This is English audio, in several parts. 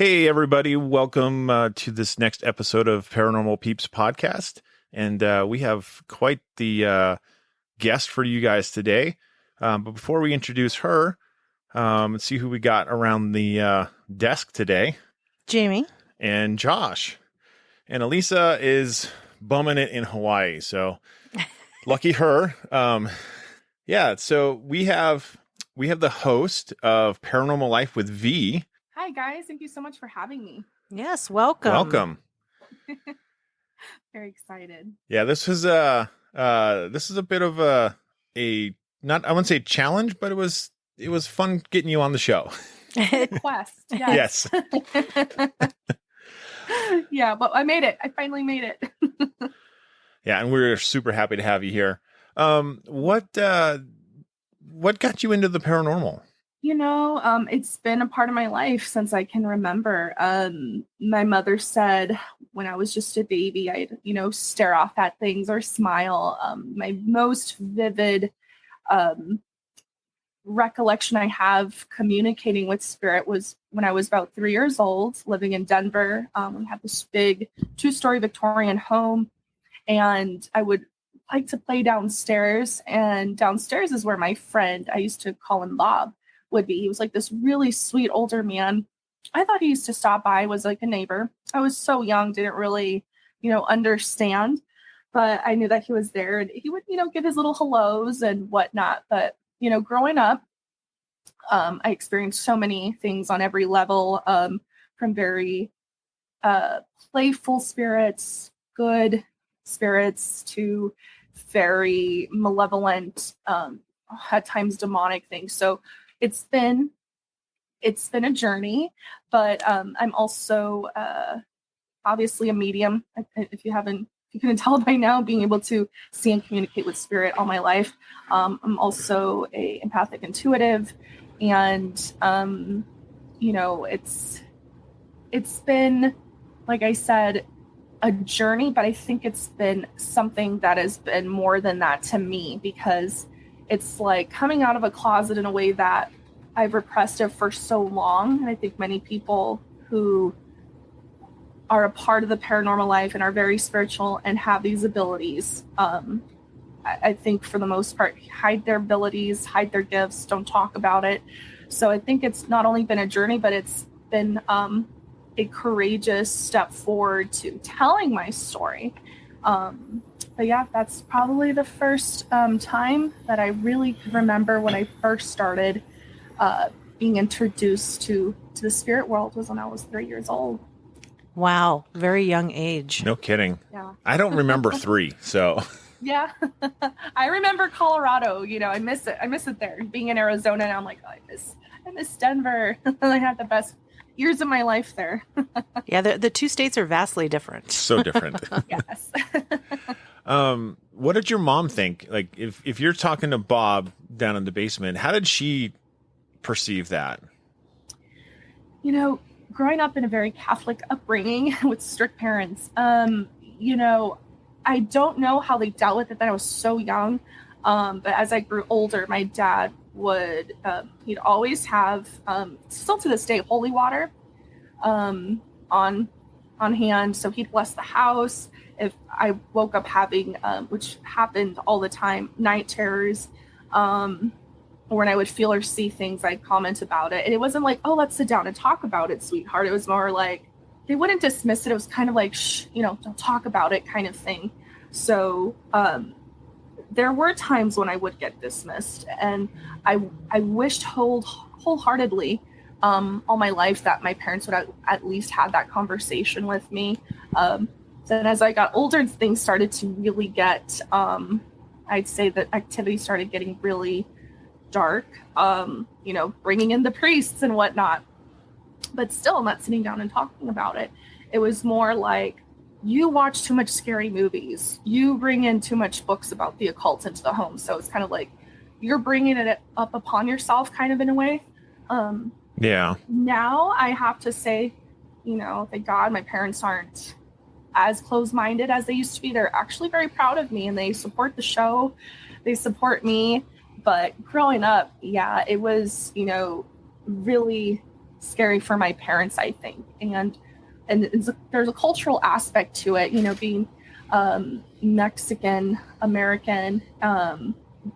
Hey, everybody. Welcome to this next episode of Paranormal Peeps podcast. And we have quite the guest for you guys today. But before we introduce her, let's see who we got around the desk today. Jamie. And Josh. And Elisa is bumming it in Hawaii. So lucky her. So we have the host of Paranormal Life with V. Hi, guys. Thank you so much for having me. Yes, welcome. Welcome. Very excited. Yeah, this is a bit of a not, I wouldn't say challenge, but it was fun getting you on the show. Quest. Yes. Yeah, but I made it. I finally made it. Yeah, and we're super happy to have you here. What got you into the paranormal? It's been a part of my life since I can remember. My mother said when I was just a baby, I'd, stare off at things or smile. My most vivid recollection I have communicating with spirit was when I was about 3 years old, living in Denver. We had this big 2-story Victorian home, and I would like to play downstairs. And downstairs is where my friend, I used to call him Bob, would be. He was like this really sweet older man. I thought he used to stop by, was like a neighbor. I was so young, didn't really, understand, but I knew that he was there, and he would, give his little hellos and whatnot. But, growing up, I experienced so many things on every level, from very playful spirits, good spirits, to very malevolent, at times demonic things. So it's been a journey, but I'm also obviously a medium. If you couldn't tell by now, being able to see and communicate with spirit all my life. I'm also a empathic intuitive, and it's been, like I said, a journey, but I think it's been something that has been more than that to me, because it's like coming out of a closet in a way that I've repressed it for so long. And I think many people who are a part of the paranormal life and are very spiritual and have these abilities, I think for the most part, hide their abilities, hide their gifts, don't talk about it. So I think it's not only been a journey, but it's been a courageous step forward to telling my story. But yeah, that's probably the first time that I really remember when I first started being introduced to the spirit world, was when I was 3 years old. Wow, very young age. No kidding. Yeah. I don't remember 3, so. Yeah. I remember Colorado, I miss it. I miss it there. Being in Arizona, and I'm like, oh, I miss Denver. I had the best years of my life there. Yeah, the two states are vastly different. So different. Yes. What did your mom think? Like, if you're talking to Bob down in the basement, how did she perceive that? Growing up in a very Catholic upbringing with strict parents, I don't know how they dealt with it then. I was so young. But as I grew older, my dad would, he'd always have, still to this day, holy water on hand. So he'd bless the house. If I woke up having, which happened all the time, night terrors, or when I would feel or see things, I'd comment about it. And it wasn't like, oh, let's sit down and talk about it, sweetheart. It was more like, they wouldn't dismiss it. It was kind of like, shh, don't talk about it kind of thing. So there were times when I would get dismissed, and I wished wholeheartedly all my life that my parents would at least have that conversation with me. Then as I got older, things started to really get, I'd say that activity started getting really dark, bringing in the priests and whatnot. But still, I'm not sitting down and talking about it. It was more like, you watch too much scary movies. You bring in too much books about the occult into the home. So it's kind of like you're bringing it up upon yourself, kind of, in a way. Yeah. Now I have to say, thank God my parents aren't as closed-minded as they used to be. They're actually very proud of me, and they support the show. They support me. But growing up, yeah, it was, really scary for my parents, I think. And there's a cultural aspect to it, being Mexican American.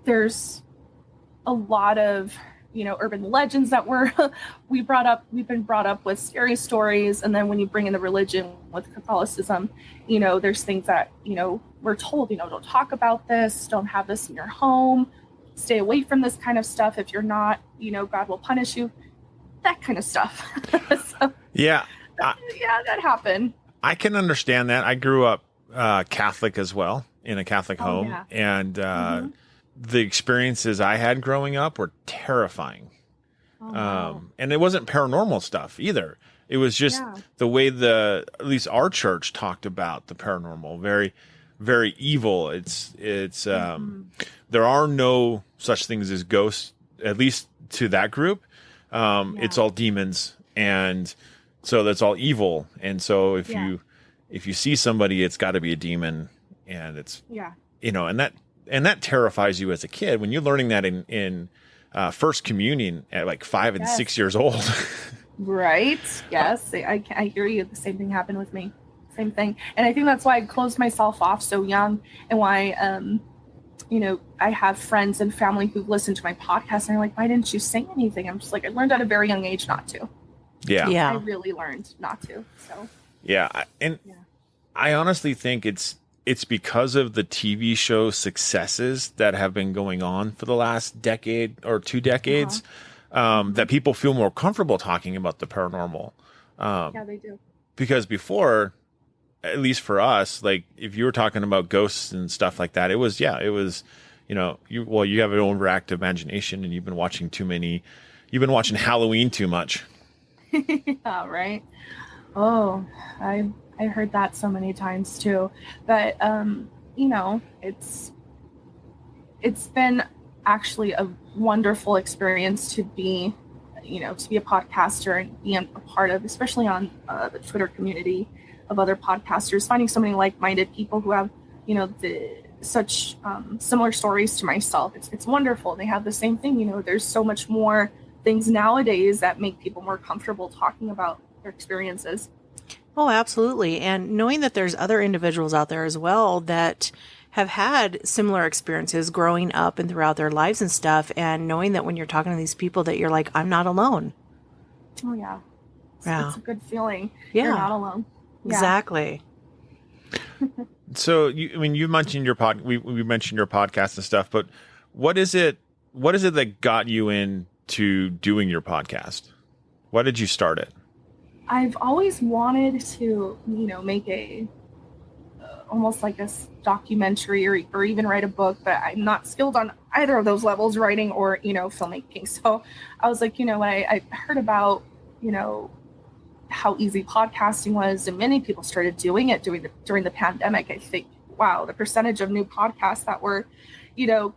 There's a lot of urban legends that we've been brought up with, scary stories. And then when you bring in the religion with Catholicism, there's things that we're told, don't talk about this, don't have this in your home, stay away from this kind of stuff. If you're not, God will punish you, that kind of stuff. So, yeah that happened. I can understand that. I grew up Catholic as well, in a Catholic home. Yeah. And the experiences I had growing up were terrifying. Oh, wow. And it wasn't paranormal stuff either. It was just the way at least our church talked about the paranormal, very, very evil. It's there are no such things as ghosts, at least to that group. It's all demons. And so that's all evil. And so if you see somebody, it's got to be a demon, and it's, and that terrifies you as a kid when you're learning that in first communion at like 5 and 6 years old. Right. Yes. I hear you. The same thing happened with me. Same thing. And I think that's why I closed myself off so young, and why, I have friends and family who listen to my podcast and they're like, why didn't you say anything? I'm just like, I learned at a very young age not to. Yeah. I really learned not to. So. Yeah. I honestly think it's because of the TV show successes that have been going on for the last decade or 2 decades, that people feel more comfortable talking about the paranormal. They do. Because before, at least for us, like if you were talking about ghosts and stuff like that, it was, you have an overactive imagination, and you've been watching Halloween too much. Yeah, right. Oh, I heard that so many times too. But it's been actually a wonderful experience to be a podcaster and be a part of, especially on the Twitter community of other podcasters, finding so many like-minded people who have such similar stories to myself. It's wonderful. They have the same thing. There's so much more things nowadays that make people more comfortable talking about their experiences. Oh, absolutely. And knowing that there's other individuals out there as well that have had similar experiences growing up and throughout their lives and stuff, and knowing that when you're talking to these people that you're like, I'm not alone. Oh, yeah. It's a good feeling. Yeah. You're not alone. Yeah. Exactly. So, you mentioned we mentioned your podcast and stuff, but what is it that got you into doing your podcast? Why did you start it? I've always wanted to, make almost like a documentary or even write a book, but I'm not skilled on either of those levels, writing or, filmmaking. So I was like, when I heard about, how easy podcasting was, and many people started doing it during the pandemic, I think, wow, the percentage of new podcasts that were,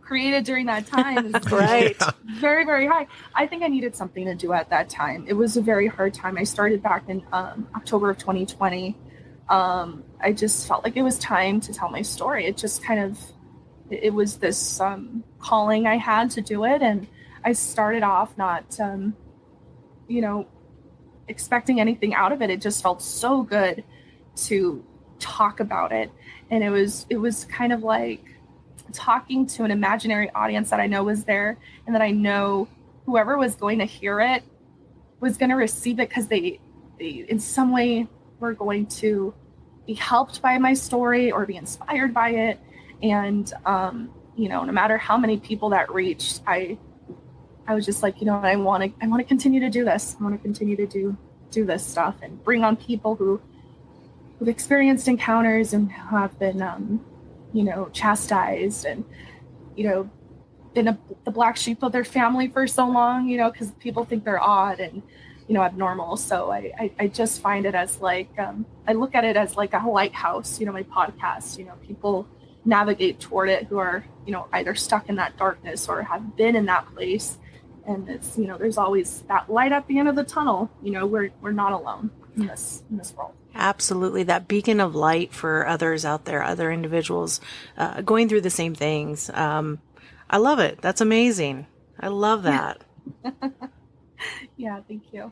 created during that time is right. Very, very high. I think I needed something to do at that time. It was a very hard time. I started back in October of 2020. I just felt like it was time to tell my story. It just it was this calling I had to do it. And I started off not, expecting anything out of it. It just felt so good to talk about it. And it was kind of like talking to an imaginary audience that I know was there, and that I know whoever was going to hear it was going to receive it because they in some way were going to be helped by my story or be inspired by it. And no matter how many people that reached, I was just like, I want to continue to do this. I want to continue to do this stuff and bring on people who've experienced encounters and who have been chastised and, been the black sheep of their family for so long, because people think they're odd and, abnormal. So I just find it as like, I look at it as like a lighthouse, my podcast, people navigate toward it who are, either stuck in that darkness or have been in that place. And it's, there's always that light at the end of the tunnel. We're not alone in this world. Absolutely. That beacon of light for others out there, other individuals going through the same things. I love it. That's amazing. I love that. Yeah, thank you.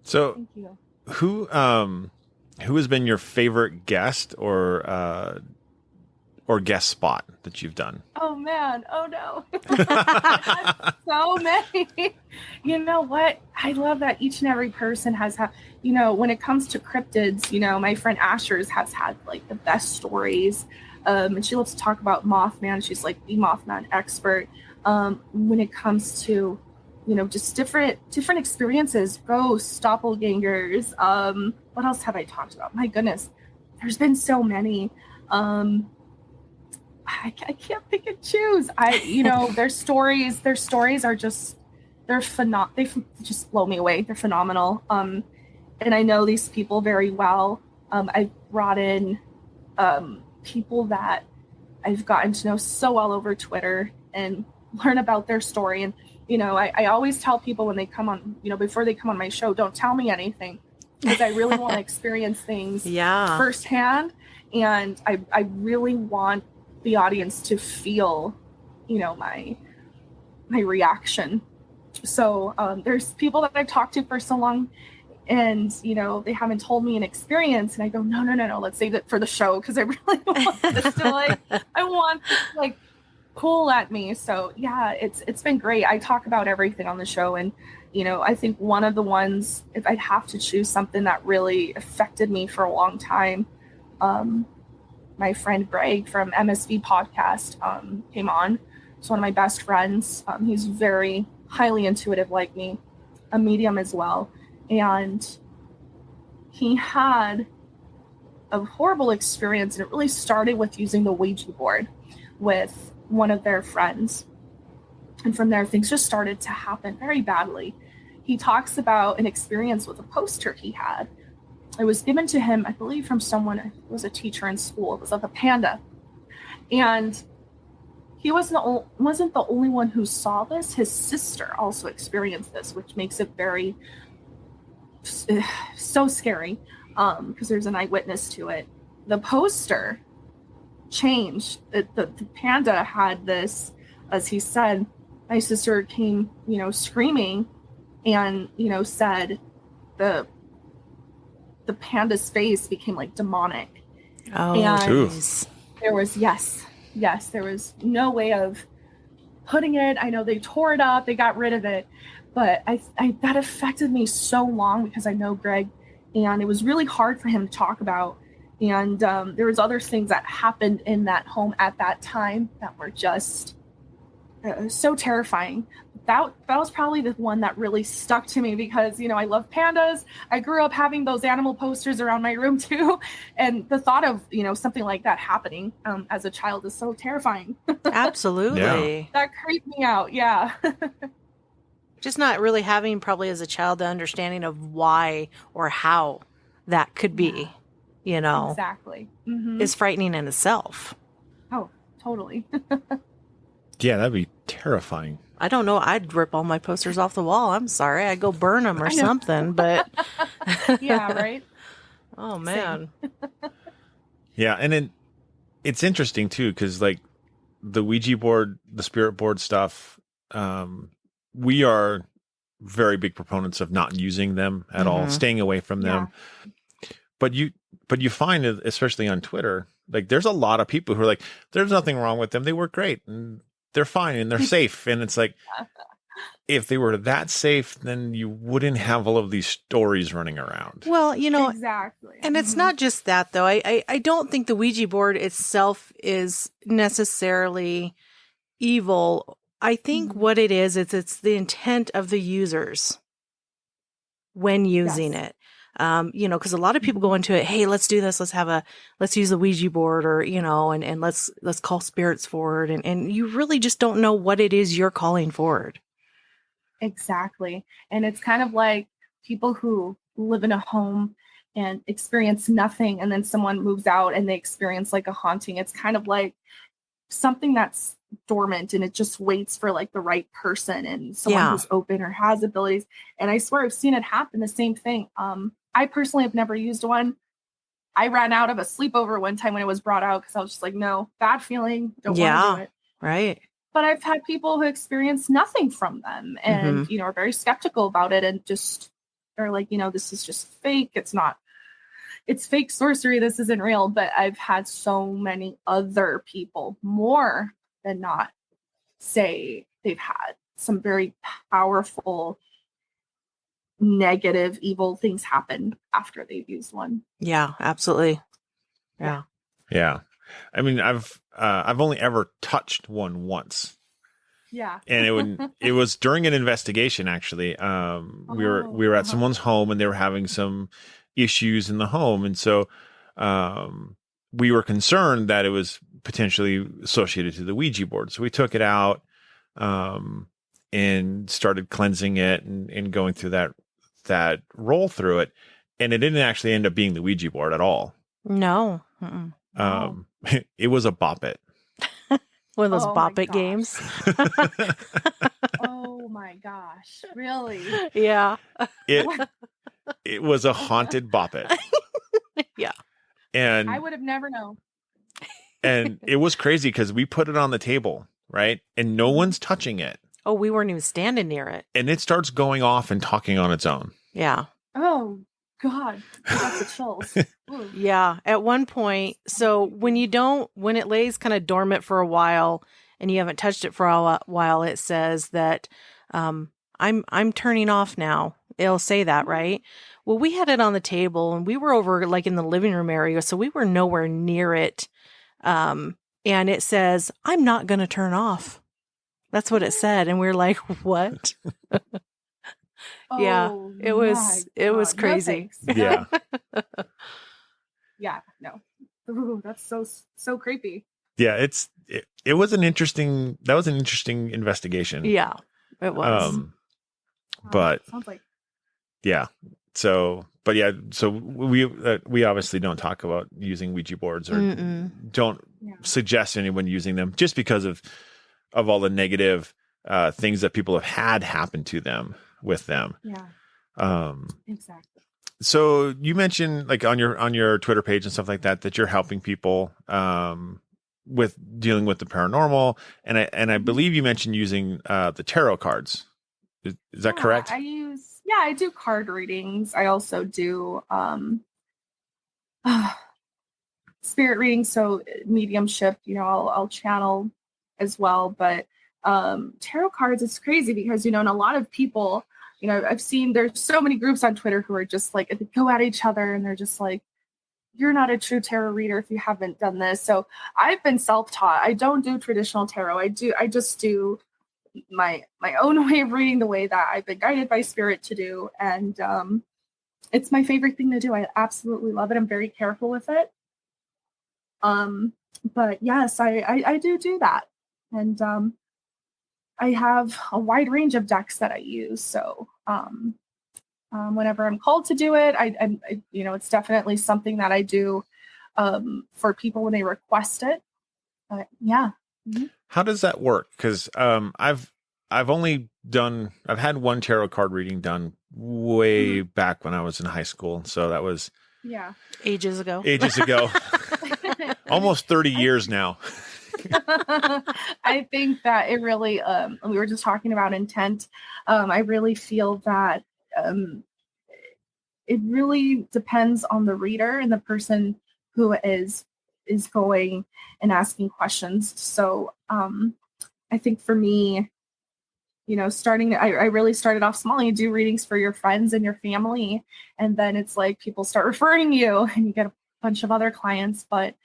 So Thank you. who has been your favorite guest or guest spot that you've done? Oh man, oh no. I've had so many. You know what? I love that each and every person has had, when it comes to cryptids, my friend Asher's has had like the best stories. And she loves to talk about Mothman. She's like the Mothman expert. When it comes to, just different experiences, ghosts, doppelgangers. What else have I talked about? My goodness, there's been so many. I can't pick and choose. Their stories are just, they just blow me away. They're phenomenal. And I know these people very well. I've brought in people that I've gotten to know so well over Twitter and learn about their story. And, I always tell people when they come on, before they come on my show, don't tell me anything, because I really want to experience things firsthand. And I really want the audience to feel, my reaction. So there's people that I've talked to for so long, and they haven't told me an experience, and I go, no, let's save it for the show, because I really want this to I want this to pull at me. So yeah, it's been great. I talk about everything on the show, and I think one of the ones, if I'd have to choose something that really affected me for a long time, my friend Greg from MSV podcast came on. He's one of my best friends. He's very highly intuitive like me, a medium as well. And he had a horrible experience, and it really started with using the Ouija board with one of their friends. And from there, things just started to happen very badly. He talks about an experience with a poster he had. It was given to him, I believe, from someone who was a teacher in school. It was of a panda. And he wasn't the only one who saw this. His sister also experienced this, which makes it very, so scary, because there's an eyewitness to it. The poster changed. The panda had this, as he said, my sister came, screaming, and, said the panda's face became demonic. Oh, and geez. There was, yes, there was no way of putting it. I know they tore it up, they got rid of it, but I that affected me so long, because I know Greg, and it was really hard for him to talk about. And there was other things that happened in that home at that time that were just so terrifying. That was probably the one that really stuck to me, because I love pandas. I grew up having those animal posters around my room too, and the thought of something like that happening as a child is so terrifying. Absolutely. Yeah. That creeped me out. Yeah. Just not really having, probably as a child, the understanding of why or how that could be, Exactly. Mm-hmm. is frightening in itself. Oh, totally. Yeah, that'd be terrifying. I don't know. I'd rip all my posters off the wall. I'm sorry. I'd go burn them or something, but. Yeah, right? Oh, man. Yeah, and then it's interesting, too, because, the Ouija board, the spirit board stuff, we are very big proponents of not using them at all, staying away from them. But you find, especially on Twitter, there's a lot of people who are there's nothing wrong with them. They work great, and they're fine, and they're safe. And it's if they were that safe, then you wouldn't have all of these stories running around. Well, exactly. And it's not just that, though. I don't think the Ouija board itself is necessarily evil. I think what it is, it's the intent of the users when using it. Because a lot of people go into it, hey, let's do this. Let's use the Ouija board, or, and let's call spirits forward. And you really just don't know what it is you're calling forward. Exactly. And it's kind of like people who live in a home and experience nothing, and then someone moves out and they experience a haunting. It's kind of like something that's dormant, and it just waits for the right person and someone who's open or has abilities. And I swear I've seen it happen, the same thing. I personally have never used one. I ran out of a sleepover one time when it was brought out, because I was just no, bad feeling, don't want to do it. Right. But I've had people who experience nothing from them, and are very skeptical about it, and just they're like, this is just fake. It's fake sorcery. This isn't real. But I've had so many other people, more than not, say they've had some very powerful, negative, evil things happen after they've used one. Yeah, absolutely. Yeah. Yeah. I mean, I've only ever touched one once. Yeah. And it was during an investigation, actually. We were at someone's home, and they were having some issues in the home, and so we were concerned that it was potentially associated to the Ouija board. So we took it out and started cleansing it and going through that roll through it, and it didn't actually end up being the Ouija board at all. No. It was a Bop It. One of those Oh Bop my It games. Oh my gosh. Really? Yeah. It was a haunted Bop It. Yeah. And I would have never known. And it was crazy because we put it on the table, right? And no one's touching it. Oh, we weren't even standing near it. And it starts going off and talking on its own. Yeah. Oh God. I got the chills. Ooh. Yeah. At one point, so when it lays kind of dormant for a while and you haven't touched it for a while, it says that I'm turning off now. It'll say that, right? Well, we had it on the table and we were over like in the living room area, so we were nowhere near it. And it says, I'm not going to turn off. That's what it said. And we were like, what? Yeah, Oh, it was God. crazy. No, Yeah. yeah, no. Ooh, that's so creepy. Yeah, it was an interesting investigation. Yeah, it was. But sounds like yeah. So we obviously don't talk about using Ouija boards or don't suggest anyone using them just because of all the negative things that people have had happen to them with them. Yeah. Exactly. So you mentioned like on your Twitter page and stuff like that you're helping people with dealing with the paranormal, and I believe you mentioned using the tarot cards. Is that correct? I do card readings. I also do spirit readings, so mediumship, I'll channel as well. But tarot cards is crazy because, and a lot of people, I've seen there's so many groups on Twitter who are just like, they go at each other and they're just like, you're not a true tarot reader if you haven't done this. So I've been self-taught. I don't do traditional tarot. I just do my own way of reading, the way that I've been guided by spirit to do. And it's my favorite thing to do. I absolutely love it. I'm very careful with it. But yes, I do that. And I have a wide range of decks that I use. So whenever I'm called to do it, I it's definitely something that I do for people when they request it. But yeah. Mm-hmm. How does that work? Because I've had one tarot card reading done way back when I was in high school. So that was ages ago. Almost 30 years now. I think that it really, we were just talking about intent. I really feel that it really depends on the reader and the person who is going and asking questions. So I think for me, I really started off small. You do readings for your friends and your family, and then it's like people start referring you and you get a bunch of other clients. But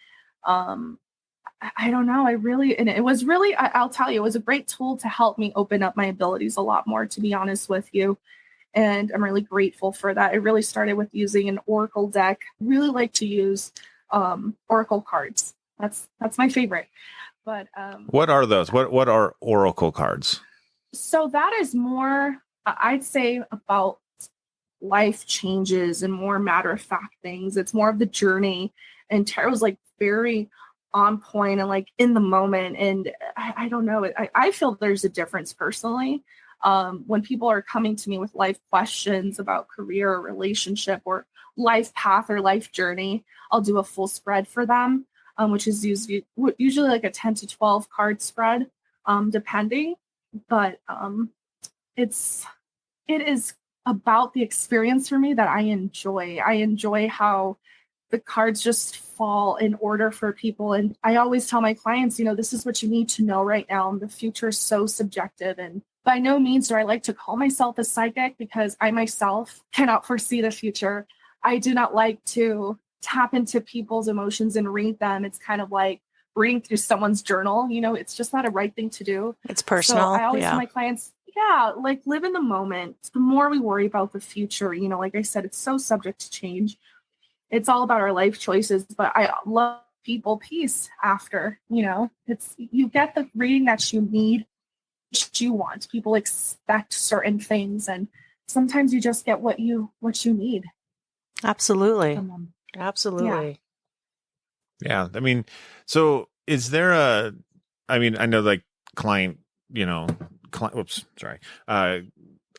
I don't know. It was really, I'll tell you, it was a great tool to help me open up my abilities a lot more, to be honest with you. And I'm really grateful for that. I really started with using an Oracle deck. I really like to use Oracle cards. That's my favorite. But what are those? What are Oracle cards? So that is more, I'd say, about life changes and more matter of fact things. It's more of the journey. And tarot's like very on point and like in the moment. And I don't know. I feel there's a difference personally. When people are coming to me with life questions about career or relationship or life path or life journey, I'll do a full spread for them, which is usually like a 10 to 12 card spread, depending. But it is about the experience for me that I enjoy. I enjoy how the cards just fall in order for people. And I always tell my clients, this is what you need to know right now. And the future is so subjective. And by no means do I like to call myself a psychic, because I myself cannot foresee the future. I do not like to tap into people's emotions and read them. It's kind of like reading through someone's journal. It's just not a right thing to do. It's personal. So I always tell my clients, like live in the moment. The more we worry about the future, like I said, it's so subject to change. It's all about our life choices, but I love people peace after, it's, you get the reading that you need, what you want. People expect certain things, and sometimes you just get what you need. Absolutely. Absolutely. Yeah. I mean, so is there I know like client, whoops, sorry.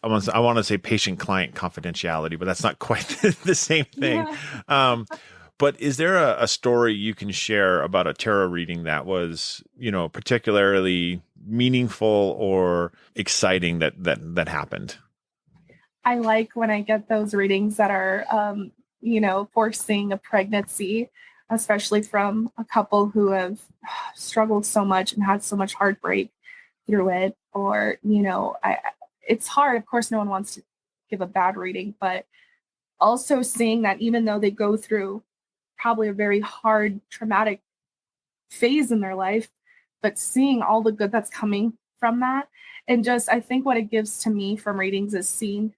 I want to say patient-client confidentiality, but that's not quite the same thing. Yeah. But is there a story you can share about a tarot reading that was, particularly meaningful or exciting that happened? I like when I get those readings that are, forcing a pregnancy, especially from a couple who have struggled so much and had so much heartbreak through it. Or, it's hard. Of course, no one wants to give a bad reading, but also seeing that even though they go through probably a very hard, traumatic phase in their life, but seeing all the good that's coming from that. And just, I think what it gives to me from readings is seeing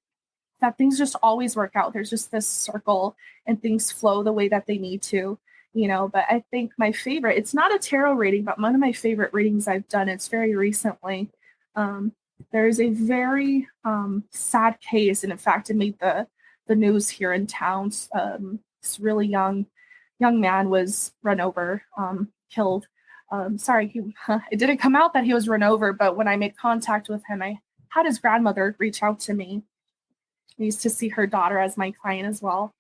that things just always work out. There's just this circle and things flow the way that they need to, but I think my favorite, it's not a tarot reading, but one of my favorite readings I've done, it's very recently. There's a very sad case, and in fact, it made the news here in town. This really young man was run over, killed. It didn't come out that he was run over, but when I made contact with him, I had his grandmother reach out to me. I used to see her daughter as my client as well.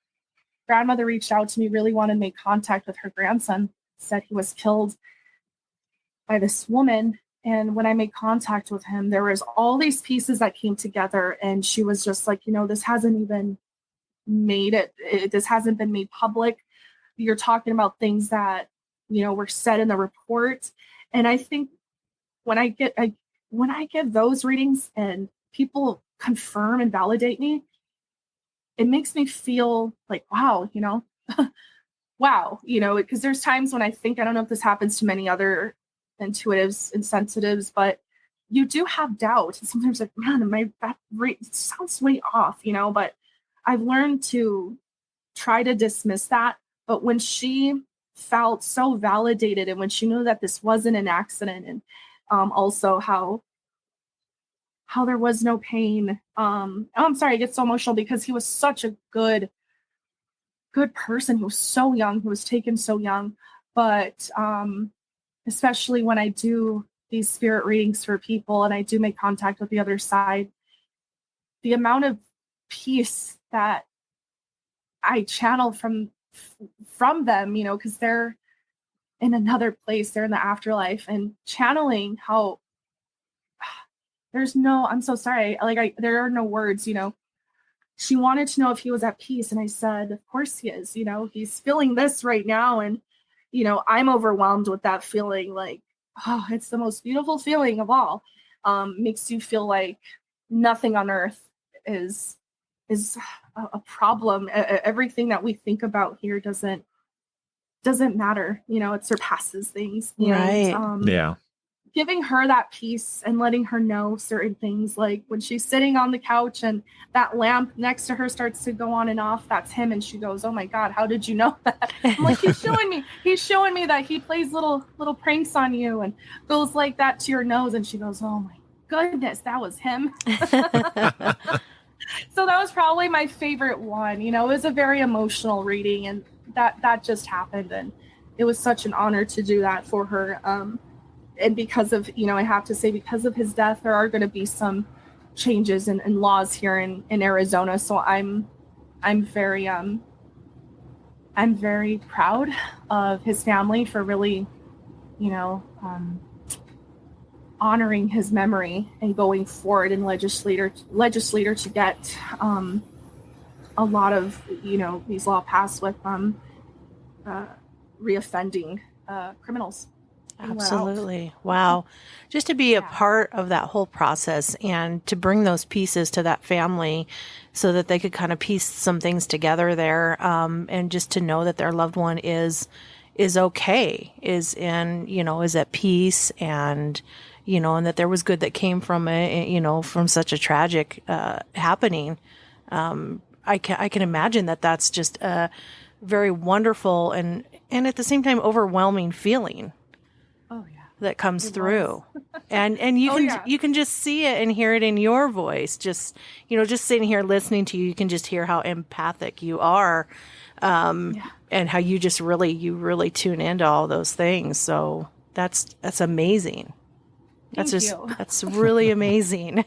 Grandmother reached out to me, really wanted to make contact with her grandson, said he was killed by this woman. And when I made contact with him, there was all these pieces that came together. And she was just like, this hasn't even this hasn't been made public. You're talking about things that, were said in the report. And I think when I get those readings and people confirm and validate me, it makes me feel like, wow, wow, because there's times when I think, I don't know if this happens to many other intuitives and sensitives, but you do have doubt. And sometimes like, man, that rate sounds way off, but I've learned to try to dismiss that. But when she felt so validated, and when she knew that this wasn't an accident, and also how there was no pain. I'm sorry, I get so emotional because he was such a good person. He was so young. He was taken so young. But especially when I do these spirit readings for people and I do make contact with the other side, the amount of peace that I channel from them, because they're in another place, they're in the afterlife, and channeling how I'm so sorry. There are no words, She wanted to know if he was at peace. And I said, of course he is, he's feeling this right now. And, I'm overwhelmed with that feeling. Like, oh, it's the most beautiful feeling of all. Makes you feel like nothing on earth is a problem. Everything that we think about here doesn't matter. It surpasses things. Right. And, Yeah. giving her that peace and letting her know certain things, like when she's sitting on the couch and that lamp next to her starts to go on and off, that's him. And she goes, oh my God, how did you know that? I'm like, he's showing me that he plays little pranks on you and goes like that to your nose. And she goes, oh my goodness, that was him. So that was probably my favorite one. It was a very emotional reading, and that just happened. And it was such an honor to do that for her. And because of, I have to say, because of his death, there are going to be some changes in laws here in Arizona. So I'm very proud of his family for really, honoring his memory and going forward in legislator to get a lot of, these law passed with reoffending criminals. Absolutely. Wow. Just to be a part of that whole process and to bring those pieces to that family so that they could kind of piece some things together there. And just to know that their loved one is okay, is at peace, and, and that there was good that came from it, from such a tragic, happening. I can imagine that that's just a very wonderful and at the same time overwhelming feeling. Oh yeah, that comes through, and you can just see it and hear it in your voice. Just just sitting here listening to you, you can just hear how empathic you are, and how you just really tune into all those things. So that's amazing. That's really amazing.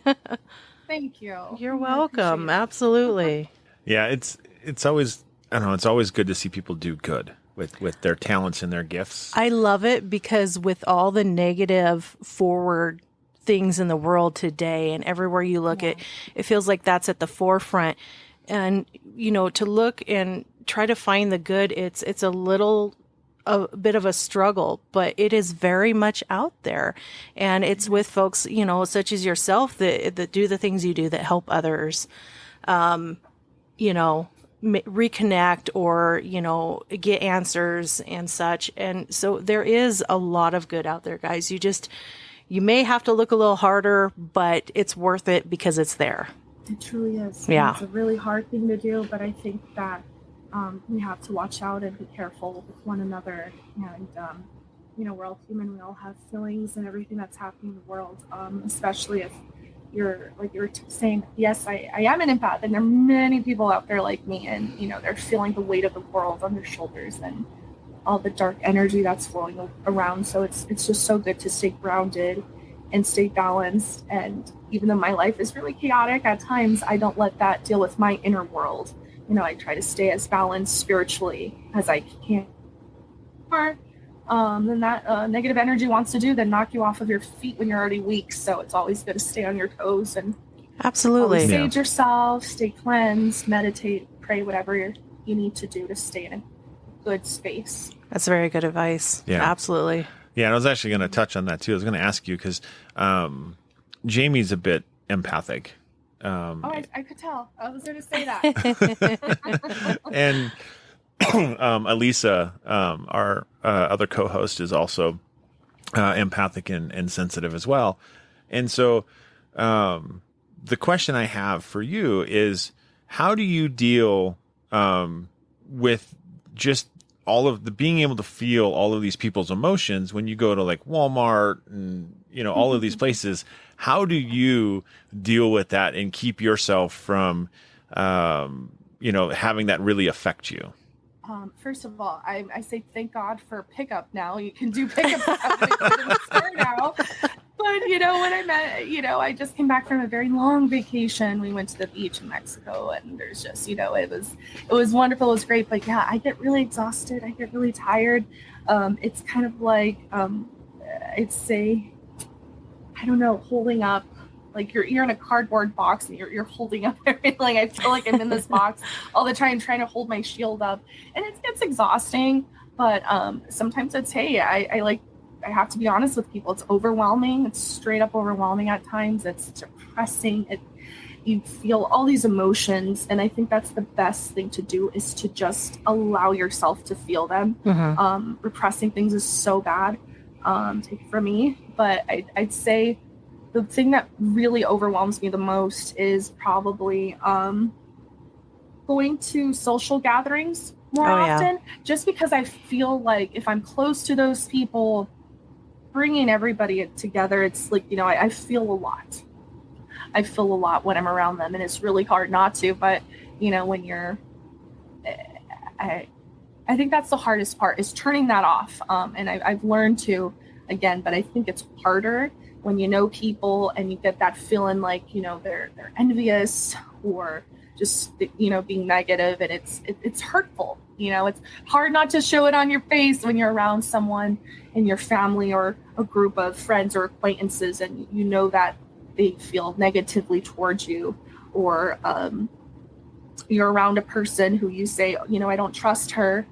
Thank you. You're welcome. Absolutely. Yeah, it's always, I don't know, it's always good to see people do good with their talents and their gifts. I love it because with all the negative forward things in the world today and everywhere you look it feels like that's at the forefront. And, to look and try to find the good, it's a bit of a struggle, but it is very much out there. And it's with folks, such as yourself that do the things you do that help others, reconnect or, get answers and such. And so there is a lot of good out there, guys. You may have to look a little harder, but it's worth it because it's there. It truly is. Yeah. It's a really hard thing to do, but I think that we have to watch out and be careful with one another. And, we're all human. We all have feelings and everything that's happening in the world, especially if you're saying, yes, I am an empath, and there are many people out there like me, and they're feeling the weight of the world on their shoulders and all the dark energy that's flowing around. So it's just so good to stay grounded and stay balanced. And even though my life is really chaotic at times, I don't let that deal with my inner world. I try to stay as balanced spiritually as I can. Or than that negative energy wants to do, then knock you off of your feet when you're already weak. So it's always good to stay on your toes and absolutely sage yourself, stay cleansed, meditate, pray, whatever you need to do to stay in a good space. That's very good advice. Yeah, absolutely. Yeah, and I was actually going to touch on that too. I was going to ask you because Jamie's a bit empathic. I could tell. I was going to say that. And Elisa, our other co-host, is also empathic and sensitive as well. And so the question I have for you is, how do you deal with just all of the being able to feel all of these people's emotions when you go to like Walmart and all of these places? How do you deal with that and keep yourself from having that really affect you? First of all, I say thank God for pickup now. You can do pickup in the store now. But, when I met, I just came back from a very long vacation. We went to the beach in Mexico, and there's just, it was wonderful. It was great. But yeah, I get really exhausted. I get really tired. It's kind of like, I'd say, I don't know, holding up, like you're in a cardboard box and you're holding up everything. Like I feel like I'm in this box all the time trying to hold my shield up, and it's exhausting. But sometimes it's, hey, I have to be honest with people. It's overwhelming. It's straight up overwhelming at times. It's depressing. You feel all these emotions, and I think that's the best thing to do is to just allow yourself to feel them. Mm-hmm. Repressing things is so bad. Take it from me, but I'd say the thing that really overwhelms me the most is probably going to social gatherings more often, just because I feel like if I'm close to those people, bringing everybody together, it's like, I feel a lot. I feel a lot when I'm around them, and it's really hard not to. But, when you're, I think that's the hardest part is turning that off. And I've learned to, again, but I think it's harder when you know people and you get that feeling like, they're envious or just, being negative, and it's hurtful. It's hard not to show it on your face when you're around someone in your family or a group of friends or acquaintances and you know that they feel negatively towards you, or you're around a person who you say, you know, I don't trust her,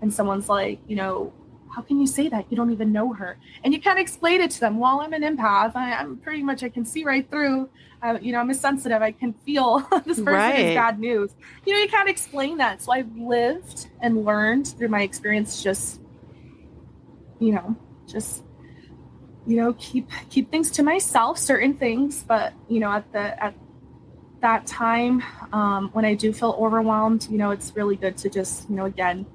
and someone's like, you know, how can you say that? You don't even know her. And you kind of explain it to them. Well, I'm an empath. I'm pretty much, I can see right through. You know, I'm a sensitive. I can feel this person is bad news. You know, you can't explain that. So I've lived and learned through my experience, just, you know, keep things to myself, certain things. But, you know, at that time, when I do feel overwhelmed, you know, it's really good to just, you know, again,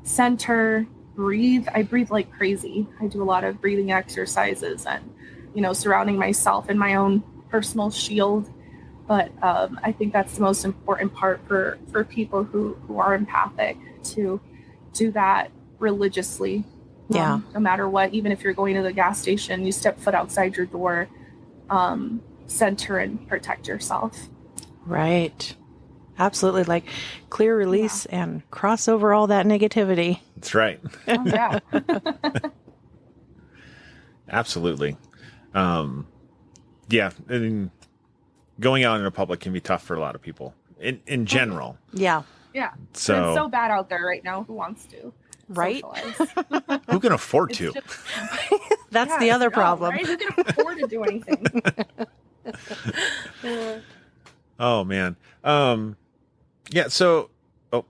center, breathe. I breathe like crazy. I do a lot of breathing exercises and, you know, surrounding myself in my own personal shield. But I think that's the most important part for people who are empathic, to do that religiously. No matter what, even if you're going to the gas station, you step foot outside your door, center and protect yourself. Right. Absolutely. Like clear release and cross over all that negativity. That's right. Oh, yeah. Absolutely. Yeah. I mean, going out in the public can be tough for a lot of people in general. Yeah. Yeah. So it's so bad out there right now. Who wants to? Right. Who can afford to? That's the other problem. Right? Who can afford to do anything? Oh man. Yeah. So. Oh.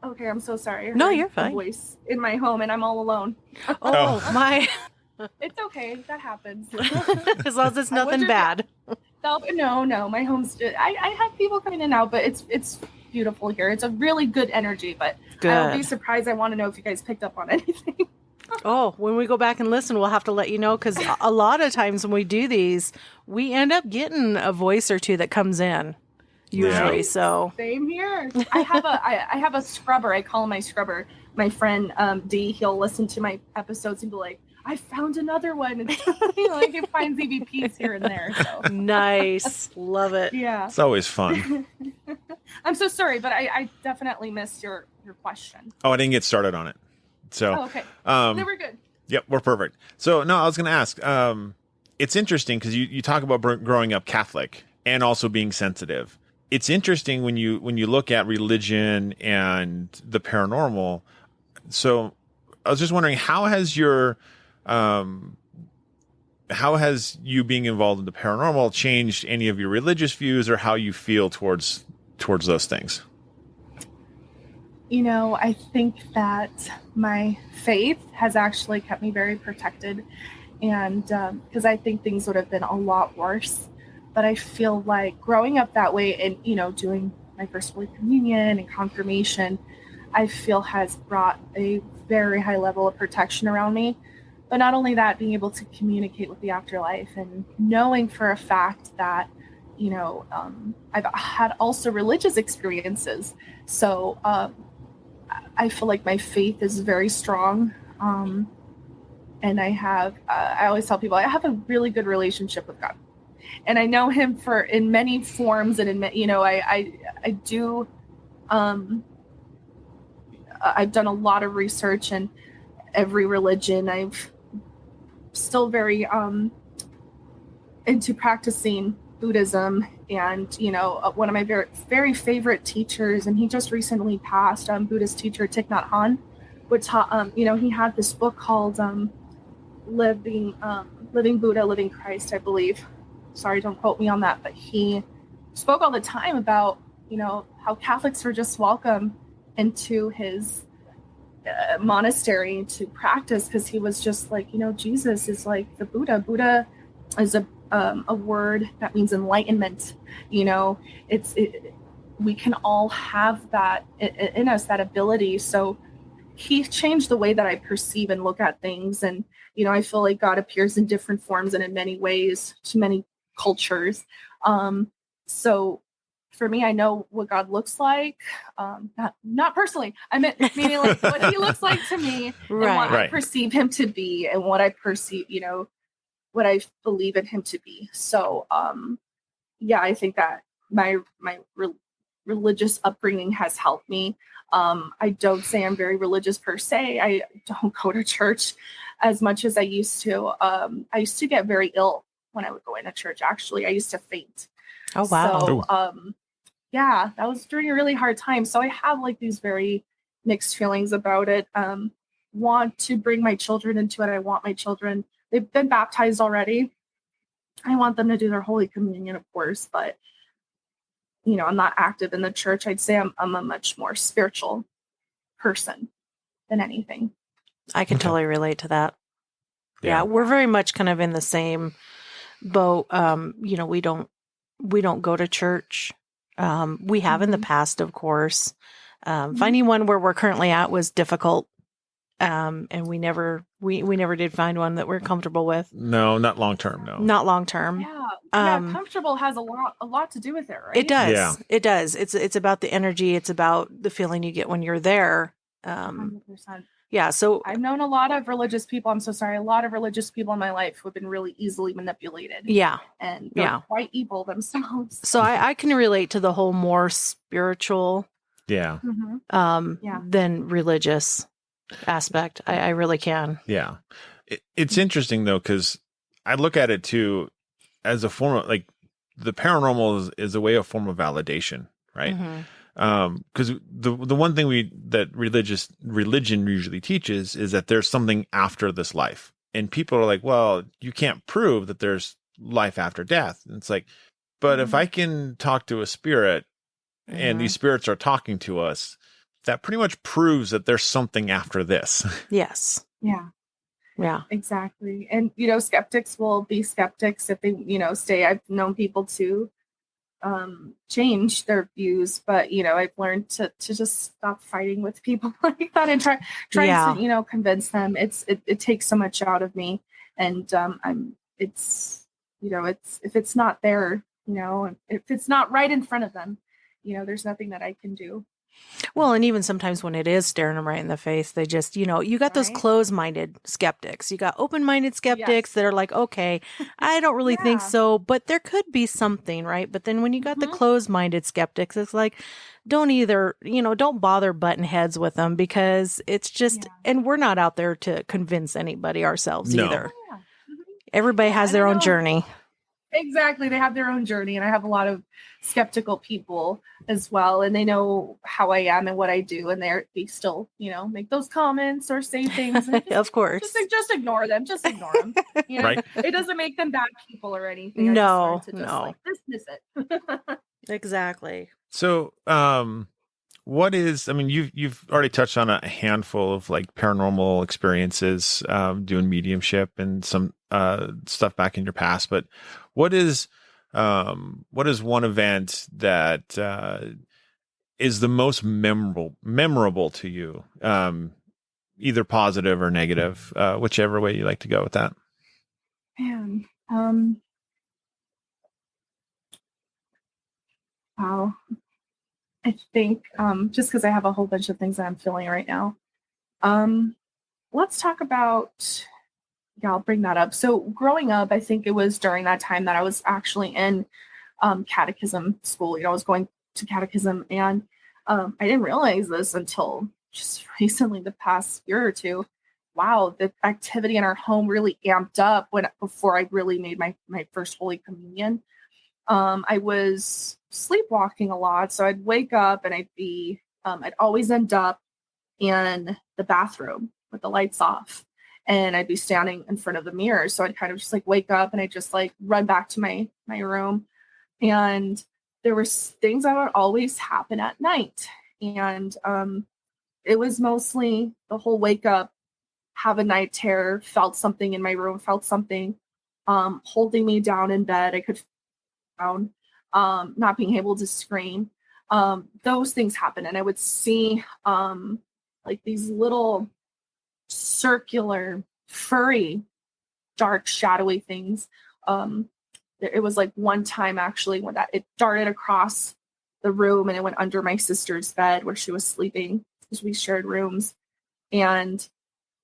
Okay. I'm so sorry. No, you're fine. Voice in my home, and I'm all alone. Oh my. It's okay. That happens. As long as it's nothing bad. No. My home's just, I have people coming in and out, but it's beautiful here. It's a really good energy, but I'll be surprised. I want to know if you guys picked up on anything. Oh, when we go back and listen, we'll have to let you know, because a lot of times when we do these, we end up getting a voice or two that comes in. Usually, so same here. I have a scrubber. I call him my scrubber. My friend D. He'll listen to my episodes and be like, "I found another one." And you know, like he finds EVPs here and there. So nice, love it. Yeah, it's always fun. I'm so sorry, but I definitely missed your question. Oh, I didn't get started on it. So okay, no, we're good. Yep, we're perfect. So no, I was going to ask. It's interesting because you talk about growing up Catholic and also being sensitive. It's interesting when you look at religion and the paranormal. So I was just wondering, how has you being involved in the paranormal changed any of your religious views or how you feel towards those things? You know, I think that my faith has actually kept me very protected, and because I think things would have been a lot worse. But I feel like growing up that way and, you know, doing my First Holy Communion and confirmation, I feel has brought a very high level of protection around me. But not only that, being able to communicate with the afterlife and knowing for a fact that, you know, I've had also religious experiences. So I feel like my faith is very strong. And I always tell people I have a really good relationship with God. And I know him in many forms, and I do. I've done a lot of research in every religion. I've still very into practicing Buddhism, and one of my very, very favorite teachers, and he just recently passed. Buddhist teacher Thich Nhat Hanh, which he had this book called Living Buddha, Living Christ, I believe. Sorry, don't quote me on that, but he spoke all the time about, how Catholics were just welcome into his monastery to practice, because he was just like, Jesus is like the Buddha. Buddha is a word that means enlightenment. We can all have that in us, that ability. So he changed the way that I perceive and look at things. And, I feel like God appears in different forms and in many ways to many cultures. So for me, I know what God looks like. Not personally. I meant meaning like what he looks like to me, right. And what I perceive him to be, and what I perceive, what I believe in him to be. So, I think that my religious upbringing has helped me. I don't say I'm very religious per se. I don't go to church as much as I used to. I used to get very ill when I would go into church. Actually, I used to faint. Oh, wow. So, yeah, that was during a really hard time. So I have like these very mixed feelings about it. Want to bring my children into it. I want my children, they've been baptized already. I want them to do their Holy Communion, of course, but I'm not active in the church. I'd say I'm a much more spiritual person than anything. I can Okay. totally relate to that. Yeah. Yeah, we're very much kind of in the same boat. We don't go to church. We have in the past, of course. Finding one where we're currently at was difficult. And we never did find one that we're comfortable with. No, not long term. No, Not long term. Yeah, comfortable has a lot to do with it, right? It does. Yeah. It does. It's about the energy. It's about the feeling you get when you're there. 100%. Yeah. So I've known a lot of religious people. I'm so sorry. A lot of religious people in my life who have been really easily manipulated. yeah. And they're quite evil themselves. So I can relate to the whole more spiritual yeah, than religious aspect. I really can. yeah. It's interesting though, because I look at it too as a form of like the paranormal is a way of form of validation, right? Because the one thing that religion usually teaches is that there's something after this life, and people are like, well, you can't prove that there's life after death. And it's like, but if I can talk to a spirit and these spirits are talking to us, that pretty much proves that there's something after this. Yes. Yeah. Yeah. Exactly. And, skeptics will be skeptics if they, stay. I've known people to change their views, but, I've learned to just stop fighting with people like that and try to, convince them. It takes so much out of me. And it's if it's not there, if it's not right in front of them, there's nothing that I can do. Well, and even sometimes when it is staring them right in the face, they just, you got those closed-minded skeptics. You got open-minded skeptics that are like, okay, I don't really think so, but there could be something, right? But then when you got the closed-minded skeptics, it's like, don't bother butting heads with them because it's just, and we're not out there to convince anybody ourselves either. Yeah. Everybody has their own journey. Exactly. They have their own journey. And I have a lot of skeptical people as well. And they know how I am and what I do. And they still, make those comments or say things. Of course. Just ignore them. Just ignore them. Right. It doesn't make them bad people or anything. No. Dismiss it. Exactly. So, you've already touched on a handful of like paranormal experiences, doing mediumship and some stuff back in your past, but what is one event that is the most memorable to you, either positive or negative, whichever way you like to go with that? Man, wow. I think just because I have a whole bunch of things that I'm feeling right now. Let's talk about, I'll bring that up. So growing up, I think it was during that time that I was actually in catechism school. I was going to catechism, and I didn't realize this until just recently, the past year or two. Wow, the activity in our home really amped up before I really made my first Holy Communion. I was sleepwalking a lot. So I'd wake up and I'd always end up in the bathroom with the lights off, and I'd be standing in front of the mirror. So I'd kind of just like wake up and I'd just like run back to my room. And there were things that would always happen at night. And it was mostly the whole wake up, have a night terror, felt something in my room, felt something holding me down in bed. I could down, not being able to scream. Those things happen. And I would see like these little circular, furry, dark, shadowy things. It was like one time actually when it darted across the room and it went under my sister's bed where she was sleeping, because we shared rooms. And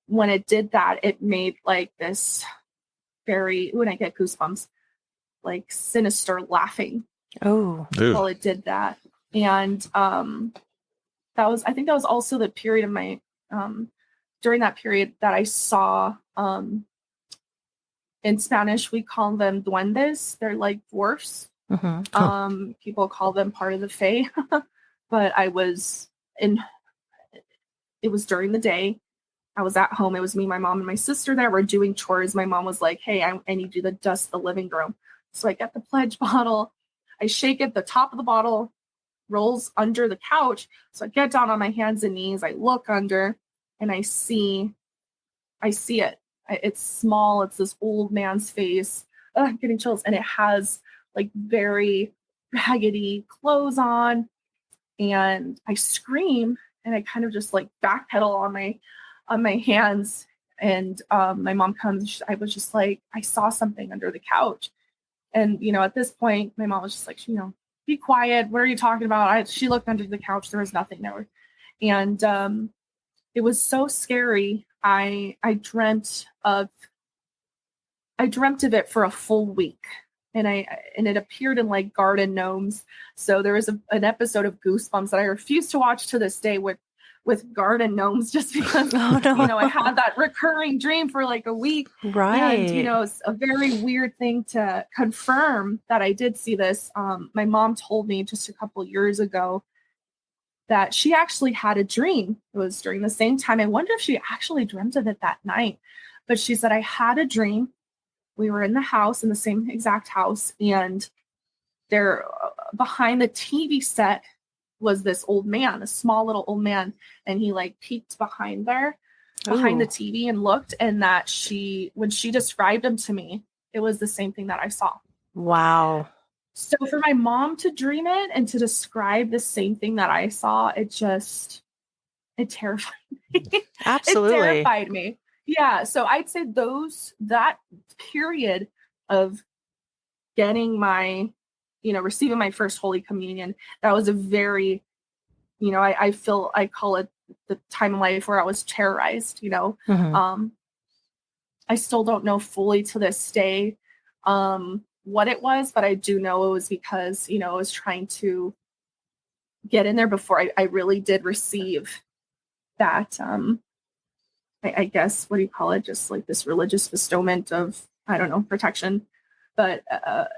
when it did that, it made like this when I get goosebumps, like sinister laughing. Oh, while it did that. And I think that was also the period of my during that period that I saw in Spanish we call them duendes. They're like dwarfs. People call them part of the fae. But it was during the day. I was at home. It was me, my mom, and my sister there. We're doing chores. My mom was like, hey, I need you to dust the living room. So I get the pledge bottle. I shake it. The top of the bottle rolls under the couch. So I get down on my hands and knees. I look under and I see it. It's small. It's this old man's face. I'm getting chills. And it has like very raggedy clothes on. And I scream and I kind of just like backpedal on my hands. And my mom comes. I was just like, I saw something under the couch. And, at this point, my mom was just like, be quiet. What are you talking about? She looked under the couch. There was nothing there. And it was so scary. I dreamt of it for a full week. And it appeared in like garden gnomes. So there was an episode of Goosebumps that I refuse to watch to this day with garden gnomes, just because I had that recurring dream for like a week. Right. And it's a very weird thing to confirm that I did see this. My mom told me just a couple years ago that she actually had a dream. It was during the same time. I wonder if she actually dreamt of it that night. But she said, I had a dream. We were in the house, in the same exact house, and there behind the TV set was this old man, a small little old man, and he like peeked behind the TV and looked, and that when she described him to me, it was the same thing that I saw. Wow. So for my mom to dream it and to describe the same thing that I saw, it terrified me. Absolutely. It terrified me. Yeah. So I'd say that period of getting receiving my first Holy Communion, that was a very, I call it the time in life where I was terrorized, I still don't know fully to this day what it was, but I do know it was because, I was trying to get in there before I really did receive that, I guess, what do you call it? Just like this religious bestowment of, I don't know, protection. But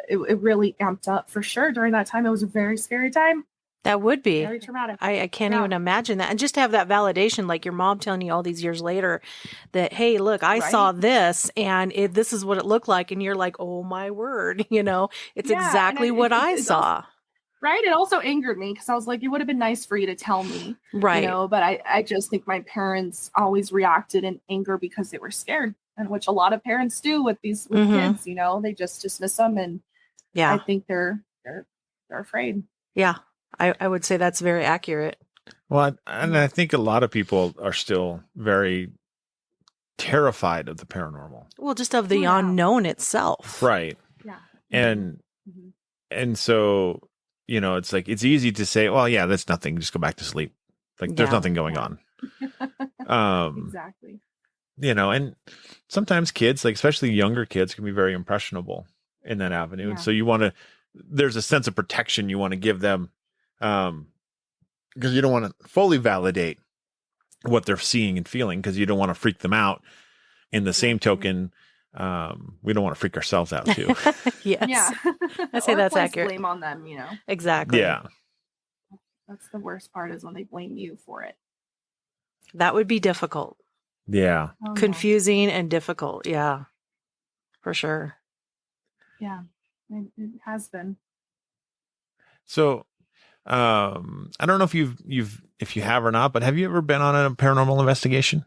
it really amped up for sure during that time. It was a very scary time. That would be very traumatic. I can't even imagine that. And just to have that validation, like your mom telling you all these years later that, hey, look, I saw this and this is what it looked like. And you're like, oh my word, it's exactly what I saw. Also, right. It also angered me because I was like, it would have been nice for you to tell me. Right. But I just think my parents always reacted in anger because they were scared. And which a lot of parents do with these kids, they just dismiss them. And I think they're afraid. Yeah. I would say that's very accurate. Well, and I think a lot of people are still very terrified of the paranormal. Well, just of the unknown itself. Right. Yeah. And so, it's like, it's easy to say, well, yeah, that's nothing. Just go back to sleep. Like there's nothing going on. Exactly. And sometimes kids, like especially younger kids, can be very impressionable in that avenue. And so there's a sense of protection you want to give them, because you don't want to fully validate what they're seeing and feeling, because you don't want to freak them out. In the same token, we don't want to freak ourselves out too. Yes. Yeah. I say that's accurate. Blame on them, Exactly. Yeah. That's the worst part, is when they blame you for it. That would be difficult. Yeah. Confusing and difficult. Yeah. For sure. Yeah. It has been. So, I don't know if if you have or not, but have you ever been on a paranormal investigation?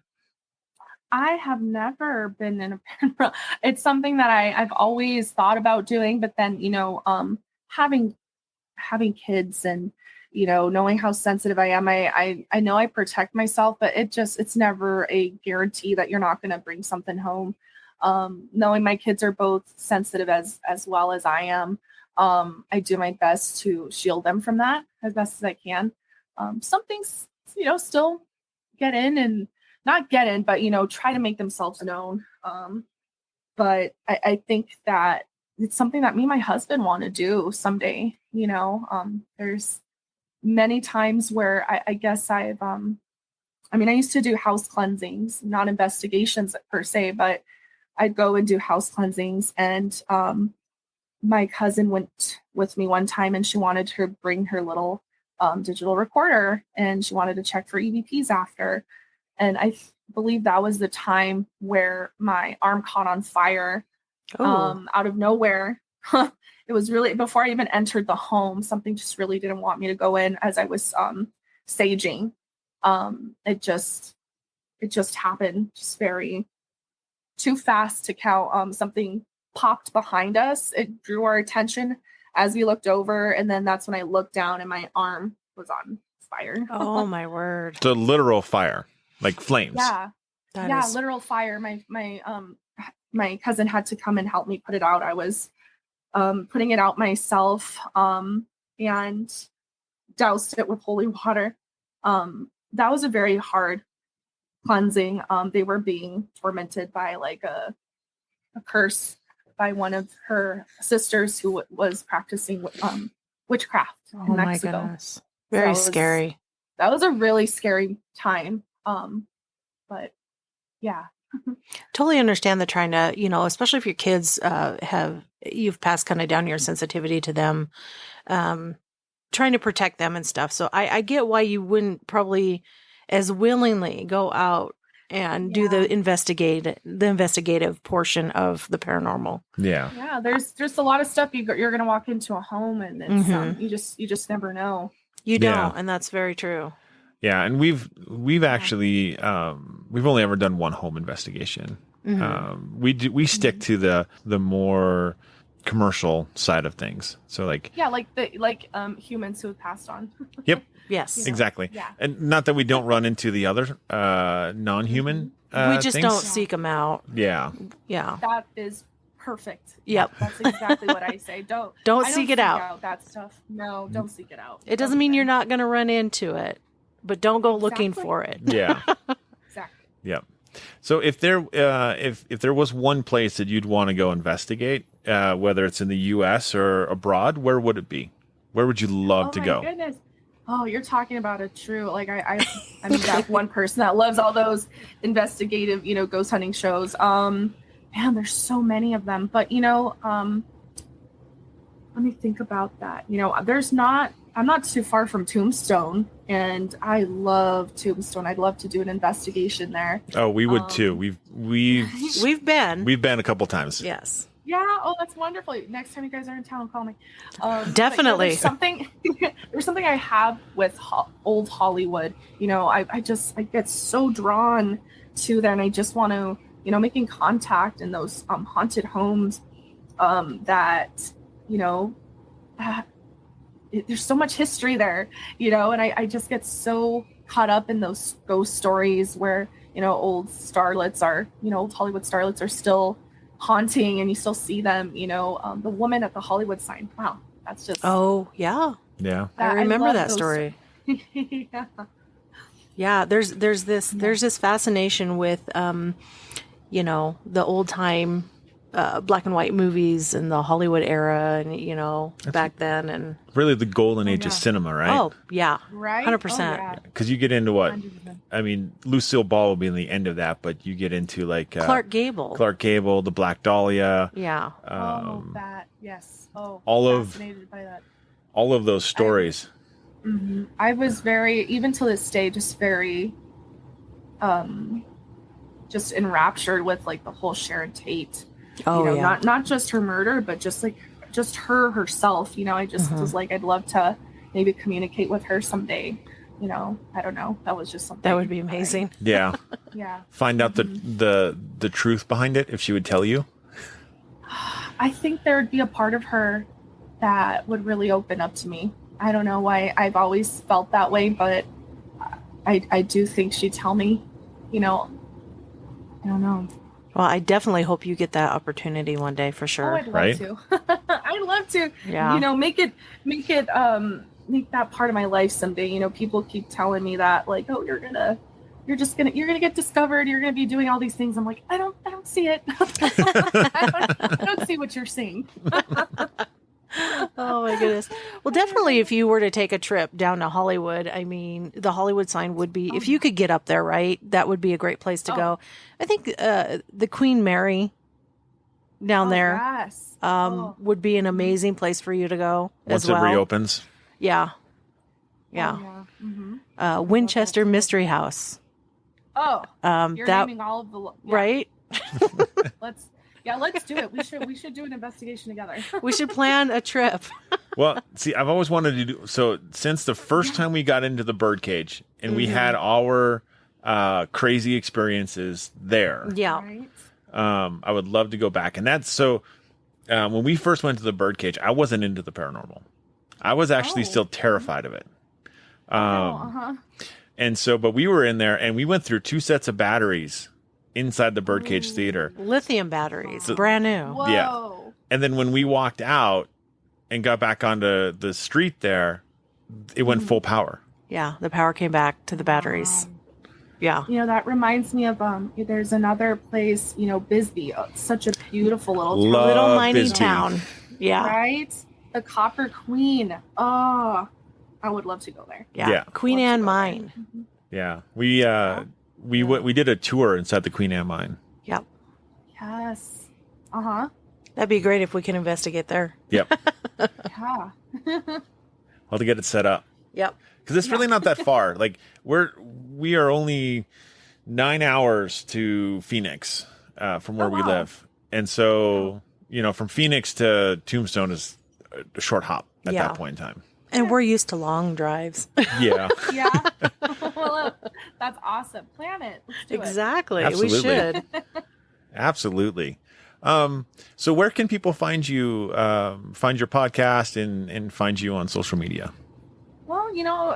I have never been in a paranormal. It's something that I've always thought about doing, but then, having kids and, knowing how sensitive I am, I know I protect myself, but it's never a guarantee that you're not going to bring something home. Knowing my kids are both sensitive as well as I am, I do my best to shield them from that as best as I can. Some things, still get in and not get in, but, try to make themselves known. But I think that it's something that me and my husband want to do someday. There's many times where I guess I've, I mean, I used to do house cleansings, not investigations per se, but I'd go and do house cleansings. And my cousin went with me one time and she wanted to bring her little digital recorder and she wanted to check for EVPs after. And I believe that was the time where my arm caught on fire out of nowhere. It was really before I even entered the home. Something just really didn't want me to go in as I was saging. It just happened, just very too fast to count. Something popped behind us. It drew our attention as we looked over, and then that's when I looked down and my arm was on fire. Oh my word! The literal fire, like flames. Yeah, literal fire. My cousin had to come and help me put it out. I was putting it out myself and doused it with holy water. That was a very hard cleansing. They were being tormented by like a curse by one of her sisters who was practicing witchcraft in Mexico. My goodness. Very scary. That was a really scary time. But yeah. Totally understand the trying to, especially if your kids you've passed kind of down your sensitivity to them, trying to protect them and stuff. So I get why you wouldn't probably as willingly go out and do the investigative portion of the paranormal. Yeah. There's a lot of stuff you're going to walk into a home and it's, you just never know. You don't. And that's very true. Yeah. And we've actually, we've only ever done one home investigation. Mm-hmm. We stick to the more commercial side of things. So like humans who have passed on. Yep. Yes. Exactly. Yeah. And not that we don't run into the other non-human we just things. don't seek them out. Yeah. Yeah. That is perfect. Yep. That's exactly what I say. Don't seek it out. That stuff. No, don't seek it out. It doesn't mean you're not going to run into it, but don't go looking for it. Yeah. Exactly. Yeah. So if there was one place that you'd want to go investigate, whether it's in the U.S. or abroad, where would it be? Where would you love to go? Oh my goodness. Oh, you're talking about a true, like I mean, that one person that loves all those investigative, ghost hunting shows. Man, there's so many of them, but let me think about that. I'm not too far from Tombstone and I love Tombstone. I'd love to do an investigation there. Oh, we would too. We've been a couple times. Yes. Yeah. Oh, that's wonderful. Next time you guys are in town, call me. Definitely. There's something I have with old Hollywood. I get so drawn to that, and I just want to, making contact in those haunted homes. That there's so much history there, and I just get so caught up in those ghost stories where old starlets are, old Hollywood starlets are still haunting and you still see them, the woman at the Hollywood sign. Wow. That's just. Oh yeah. Yeah. I remember that story. Yeah. There's this fascination with, the old time, black and white movies and the Hollywood era and, back then. And really the golden age of cinema, right? Oh yeah. Right. 100%. Because you get into what? 100%. I mean, Lucille Ball will be in the end of that, but you get into like Clark Gable, the Black Dahlia. Yeah. That. Yes. Oh, fascinated by that. All of those stories. I was very, even to this day, just very, just enraptured with like the whole Sharon Tate. Oh, yeah. Not just her murder, but just her herself. I just was like, I'd love to maybe communicate with her someday. I don't know. That was just something that would be amazing. Yeah. Yeah. Find out the truth behind it if she would tell you. I think there would be a part of her that would really open up to me. I don't know why I've always felt that way, but I do think she'd tell me. I don't know. Well, I definitely hope you get that opportunity one day for sure. Oh, I'd love to. I'd love to. Yeah. Make that part of my life someday. People keep telling me that, like, oh, you're gonna get discovered. You're gonna be doing all these things. I'm like, I don't see it. I don't see what you're seeing. Oh my goodness. Well, definitely if you were to take a trip down to Hollywood, I mean, the Hollywood sign would be, if you could get up there, right, that would be a great place to go. I think the Queen Mary down there Yes. would be an amazing place for you to go Once as well. it reopens. Yeah. Yeah. Oh, yeah. Winchester Mystery House. Oh, you're that naming all of the right? Let's do it. We should do an investigation together. We should plan a trip. Well, see, I've always wanted to do so since the first time we got into the birdcage and we had our crazy experiences there. Yeah. Right? I would love to go back. And that's so when we first went to the birdcage, I wasn't into the paranormal. I was actually still terrified of it. And so, but we were in there and we went through 2 sets of batteries inside the birdcage theater. Lithium batteries, brand new. Whoa. Yeah. And then when we walked out and got back onto the street there, it went full power. Yeah, the power came back to the batteries. Yeah. You know, that reminds me of there's another place, you know, Bisbee. Oh, it's such a beautiful little town. Love Little mining Bisbee. town. Yeah. Right? The Copper Queen. Oh, I would love to go there. Yeah. Queen Anne Mine. Yeah. We did a tour inside the Queen Anne mine. Yep. Yes. Uh-huh. That'd be great if we can investigate there. Yep. Yeah. I'll have to get it set up. Yep. Because it's really not that far. Like we are only 9 hours to Phoenix from where we live, and so you know, from Phoenix to Tombstone is a short hop at that point in time. And we're used to long drives. Yeah. Yeah. Well, that's awesome. Plan it. Let's do Exactly. Absolutely. We should. Absolutely. So where can people find you? Find your podcast and find you on social media. Well, you know,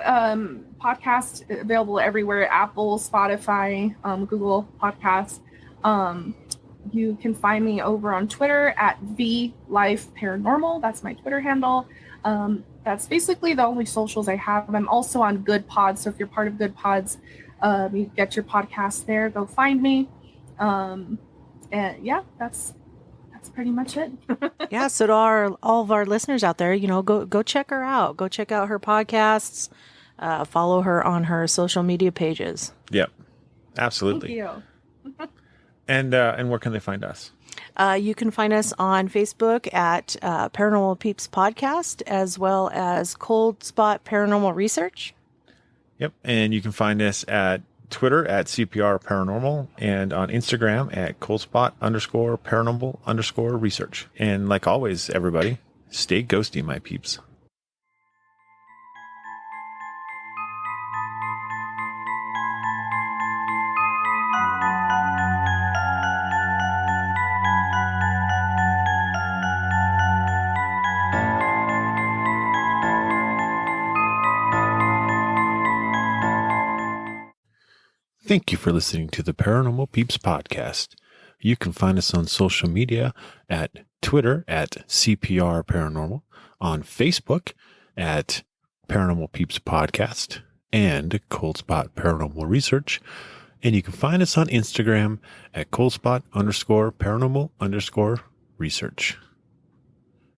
podcast available everywhere: Apple, Spotify, Google Podcasts. You can find me over on Twitter at @VLifeParanormal. That's my Twitter handle. That's basically the only socials I have. I'm also on Good Pods, so if you're part of Good Pods, you get your podcast there. Go find me. And yeah, that's pretty much it. Yeah. So to all of our listeners out there, you know, go check her out. Go check out her podcasts. Follow her on her social media pages. Yep. Absolutely. Thank you. And where can they find us? You can find us on Facebook at Paranormal Peeps Podcast, as well as Cold Spot Paranormal Research. Yep. And you can find us at Twitter at CPR Paranormal and on Instagram at coldspot_paranormal_research. And like always, everybody, stay ghosty, my peeps. Thank you for listening to the Paranormal Peeps podcast. You can find us on social media at Twitter at CPR Paranormal, on Facebook at Paranormal Peeps Podcast and Cold Spot Paranormal Research. And you can find us on Instagram at coldspot_paranormal_research.